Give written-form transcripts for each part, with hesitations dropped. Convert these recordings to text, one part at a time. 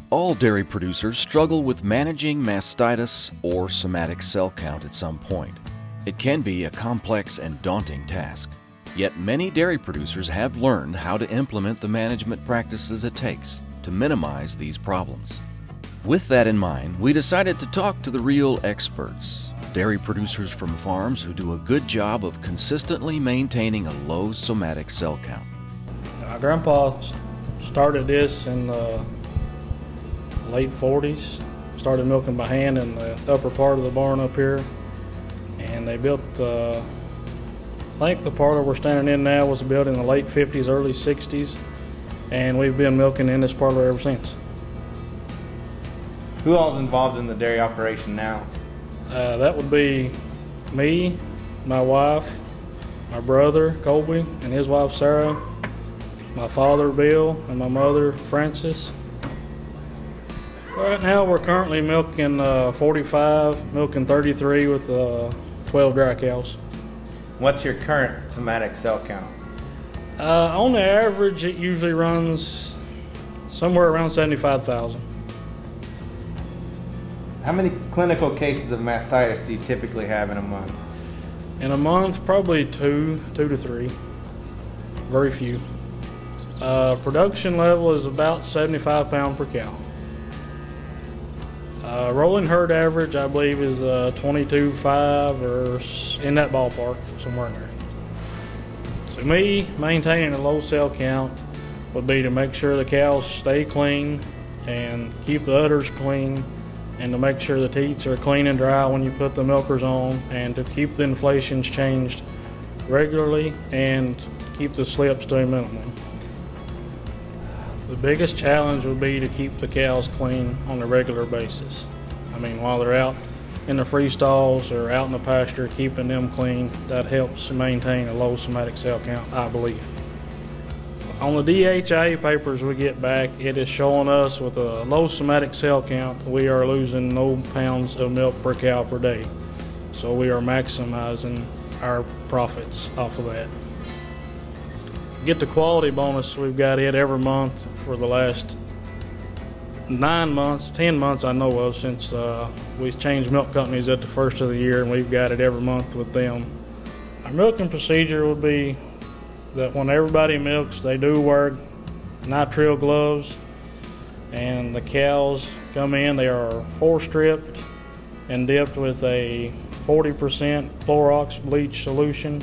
All dairy producers struggle with managing mastitis or somatic cell count at some point. It can be a complex and daunting task. Yet many dairy producers have learned how to implement the management practices it takes to minimize these problems. With that in mind, we decided to talk to the real experts, dairy producers from farms who do a good job of consistently maintaining a low somatic cell count. My grandpa started this in the late 40s, started milking by hand in the upper part of the barn up here, and they built, I think the parlor we're standing in now was built in the late 50s, early 60s, and we've been milking in this parlor ever since. Who all is involved in the dairy operation now? That would be me, my wife, my brother Colby and his wife Sarah, my father Bill, and my mother Frances. Right now we're currently milking 45, milking 33 with 12 dry cows. What's your current somatic cell count? On the average, it usually runs somewhere around 75,000. How many clinical cases of mastitis do you typically have in a month? In a month, probably two to three. Very few. Production level is about 75 pounds per cow. Rolling herd average, I believe, is 22.5 or in that ballpark, somewhere in there. To me, maintaining a low cell count would be to make sure the cows stay clean and keep the udders clean, and to make sure the teats are clean and dry when you put the milkers on, and to keep the inflations changed regularly and keep the slips to a minimum. The biggest challenge would be to keep the cows clean on a regular basis. I mean, while they're out in the free stalls or out in the pasture, keeping them clean, that helps maintain a low somatic cell count, I believe. On the DHA papers we get back, it is showing us with a low somatic cell count, we are losing no pounds of milk per cow per day. So we are maximizing our profits off of that. Get the quality bonus, we've got it every month for the last 9 months, 10 months I know of, since we changed milk companies at the first of the year, and we've got it every month with them. Our milking procedure would be that when everybody milks, they do wear nitrile gloves, and the cows come in, they are fore-stripped and dipped with a 40% Clorox bleach solution,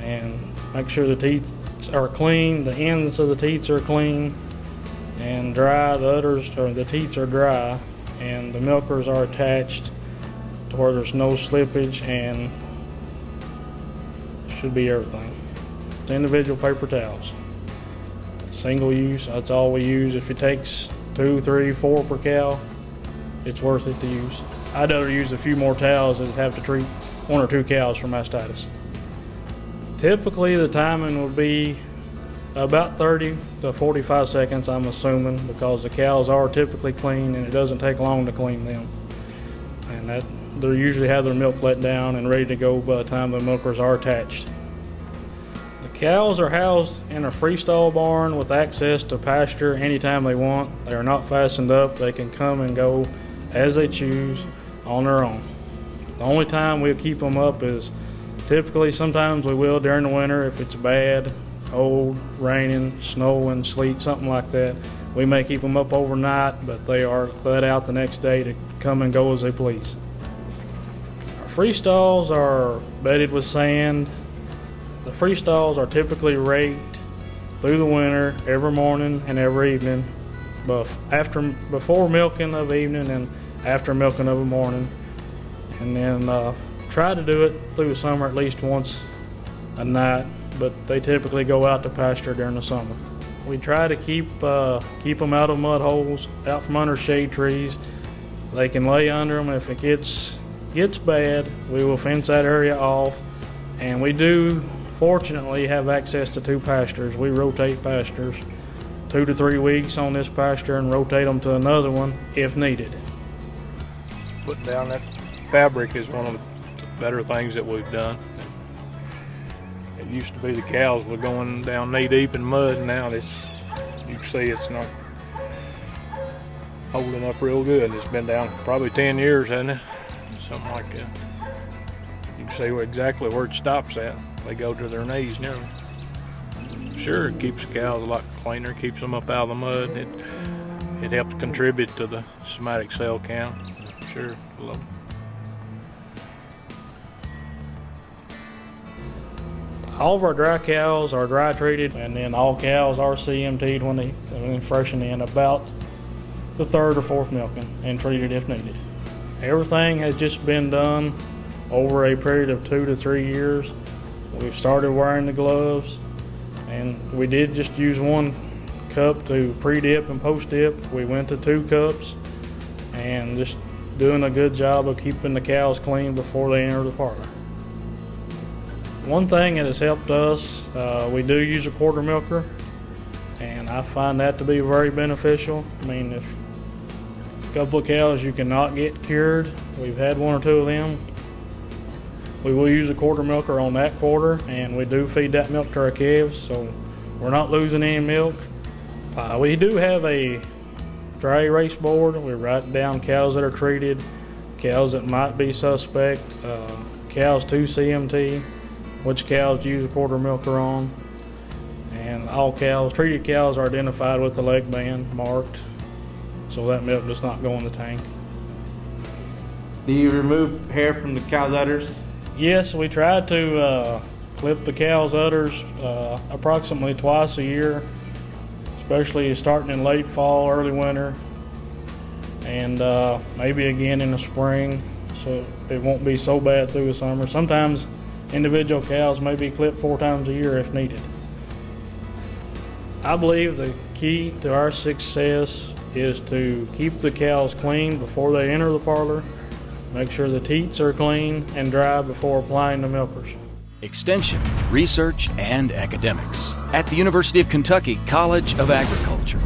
and make sure the teats are clean, the ends of the teats are clean and dry, the udders or the teats are dry, and the milkers are attached to where there's no slippage, and should be everything. It's individual paper towels, single use, that's all we use. If it takes 2, 3, 4 per cow, it's worth it to use. I'd rather use a few more towels than have to treat 1 or 2 cows for mastitis. Typically the timing would be about 30 to 45 seconds, I'm assuming, because the cows are typically clean and it doesn't take long to clean them. And they usually have their milk let down and ready to go by the time the milkers are attached. The cows are housed in a freestall barn with access to pasture anytime they want. They are not fastened up. They can come and go as they choose on their own. The only time we'll keep them up is typically, sometimes we will during the winter if it's bad, cold, raining, snowing, sleet, something like that. We may keep them up overnight, but they are let out the next day to come and go as they please. Our free stalls are bedded with sand. The free stalls are typically raked through the winter every morning and every evening, before milking of evening and after milking of the morning. And then try to do it through the summer at least once a night, but they typically go out to pasture during the summer. We try to keep them out of mud holes, out from under shade trees. They can lay under them. If it gets bad, we will fence that area off, and we do fortunately have access to 2 pastures. We rotate pastures 2 to 3 weeks on this pasture and rotate them to another one if needed. Putting down that fabric is one of the better things that we've done. It used to be the cows were going down knee deep in mud, and now you can see it's not holding up real good. It's been down probably 10 years, hasn't it? Something like that. You can see exactly where it stops at. They go to their knees nearly. Sure, it keeps the cows a lot cleaner, keeps them up out of the mud. It helps contribute to the somatic cell count. Sure, all of our dry cows are dry treated, and then all cows are CMT'd when they freshen in about the third or fourth milking and treated if needed. Everything has just been done over a period of 2 to 3 years. We've started wearing the gloves, and we did just use 1 cup to pre-dip and post-dip. We went to 2 cups, and just doing a good job of keeping the cows clean before they enter the parlor. One thing that has helped us, we do use a quarter milker, and I find that to be very beneficial. I mean, if a couple of cows you cannot get cured, we've had 1 or 2 of them, we will use a quarter milker on that quarter, and we do feed that milk to our calves, so we're not losing any milk. We do have a dry erase board. We write down cows that are treated, cows that might be suspect, cows to CMT, which cows to use a quarter milker on, and all cows, treated cows, are identified with the leg band marked, so that milk does not go in the tank. Do you remove hair from the cow's udders? Yes, we try to clip the cow's udders approximately twice a year, especially starting in late fall, early winter, and maybe again in the spring, so it won't be so bad through the summer. Sometimes individual cows may be clipped 4 times a year if needed. I believe the key to our success is to keep the cows clean before they enter the parlor, make sure the teats are clean and dry before applying the milkers. Extension, research, and academics at the University of Kentucky College of Agriculture.